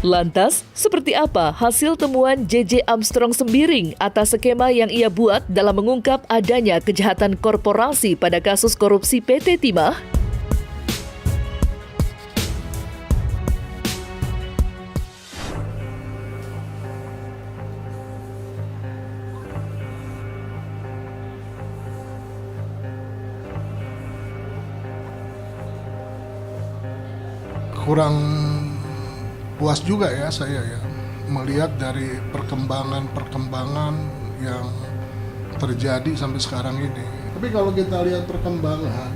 Lantas, seperti apa hasil temuan JJ Armstrong Sembiring atas skema yang ia buat dalam mengungkap adanya kejahatan korporasi pada kasus korupsi PT Timah? Kurang puas juga ya saya ya melihat dari perkembangan yang terjadi sampai sekarang ini. Tapi kalau kita lihat perkembangan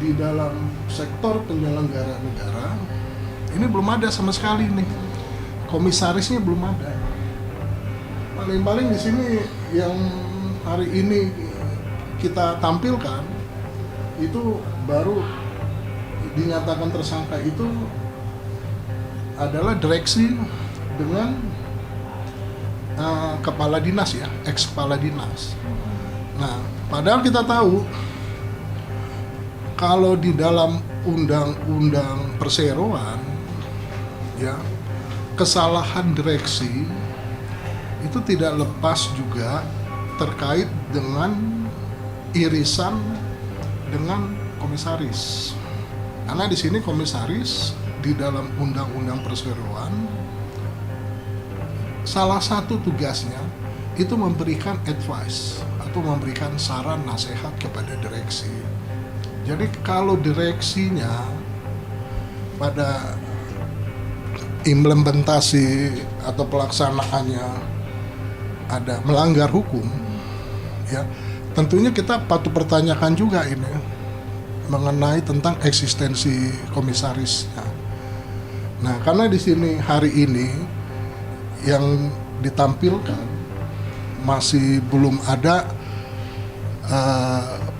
di dalam sektor penyelenggara negara, ini belum ada sama sekali nih. Komisarisnya belum ada. Paling-paling di sini yang hari ini kita tampilkan itu baru dinyatakan tersangka itu adalah direksi dengan kepala dinas ya, ex-kepala dinas. Nah, padahal kita tahu kalau di dalam undang-undang perseroan ya, kesalahan direksi itu tidak lepas juga terkait dengan irisan dengan komisaris. Karena di sini komisaris di dalam undang-undang perseroan salah satu tugasnya itu memberikan advice atau memberikan saran nasihat kepada direksi. Jadi kalau direksinya pada implementasi atau pelaksanaannya ada melanggar hukum ya, tentunya kita patut pertanyakan juga ini mengenai tentang eksistensi komisarisnya. Nah, karena di sini hari ini yang ditampilkan masih belum ada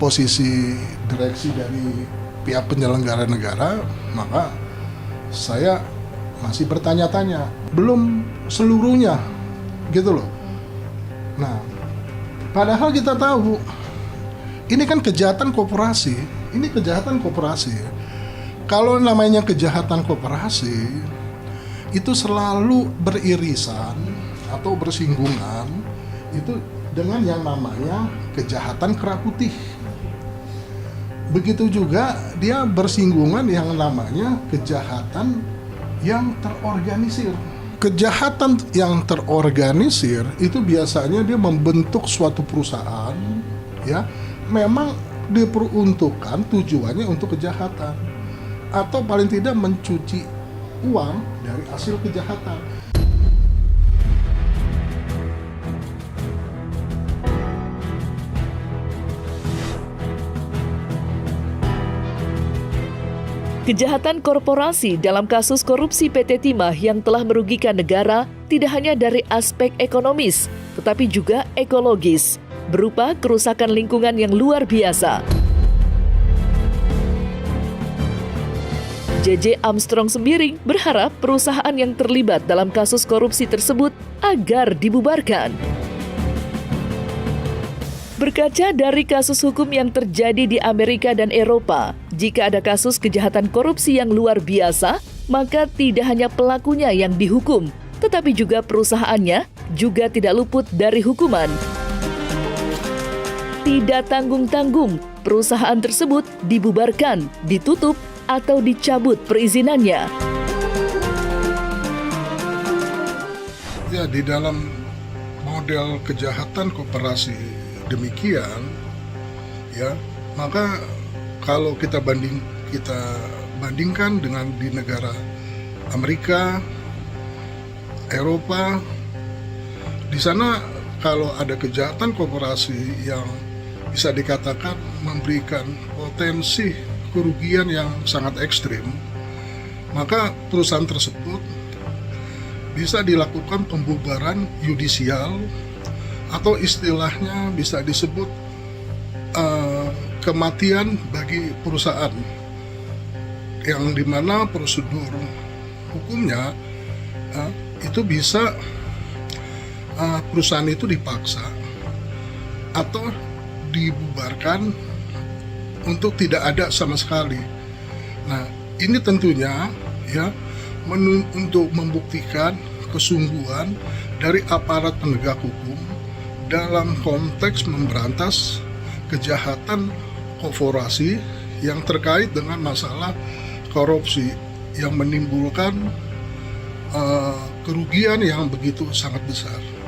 posisi direksi dari pihak penyelenggara negara, maka saya masih bertanya-tanya, belum seluruhnya gitu loh. Nah, padahal kita tahu ini kan kejahatan koperasi, ini kejahatan koperasi. Kalau namanya kejahatan koperasi itu selalu beririsan atau bersinggungan itu dengan yang namanya kejahatan kera putih. Begitu juga dia bersinggungan yang namanya kejahatan yang terorganisir. Kejahatan yang terorganisir itu biasanya dia membentuk suatu perusahaan ya, memang diperuntukkan tujuannya untuk kejahatan atau paling tidak mencuci uang dari hasil kejahatan. Kejahatan korporasi dalam kasus korupsi PT Timah yang telah merugikan negara tidak hanya dari aspek ekonomis, tetapi juga ekologis, berupa kerusakan lingkungan yang luar biasa. JJ Armstrong Sembiring berharap perusahaan yang terlibat dalam kasus korupsi tersebut agar dibubarkan. Berkaca dari kasus hukum yang terjadi di Amerika dan Eropa, jika ada kasus kejahatan korupsi yang luar biasa, maka tidak hanya pelakunya yang dihukum, tetapi juga perusahaannya juga tidak luput dari hukuman. Tidak tanggung-tanggung, perusahaan tersebut dibubarkan, ditutup, atau dicabut perizinannya. Ya, di dalam model kejahatan koperasi demikian ya, maka kalau kita bandingkan dengan di negara Amerika, Eropa, di sana kalau ada kejahatan koperasi yang bisa dikatakan memberikan potensi kerugian yang sangat ekstrim, maka perusahaan tersebut bisa dilakukan pembubaran yudisial atau istilahnya bisa disebut kematian bagi perusahaan, yang dimana prosedur hukumnya itu bisa perusahaan itu dipaksa atau dibubarkan untuk tidak ada sama sekali. Nah, ini tentunya ya untuk membuktikan kesungguhan dari aparat penegak hukum dalam konteks memberantas kejahatan korporasi yang terkait dengan masalah korupsi yang menimbulkan kerugian yang begitu sangat besar.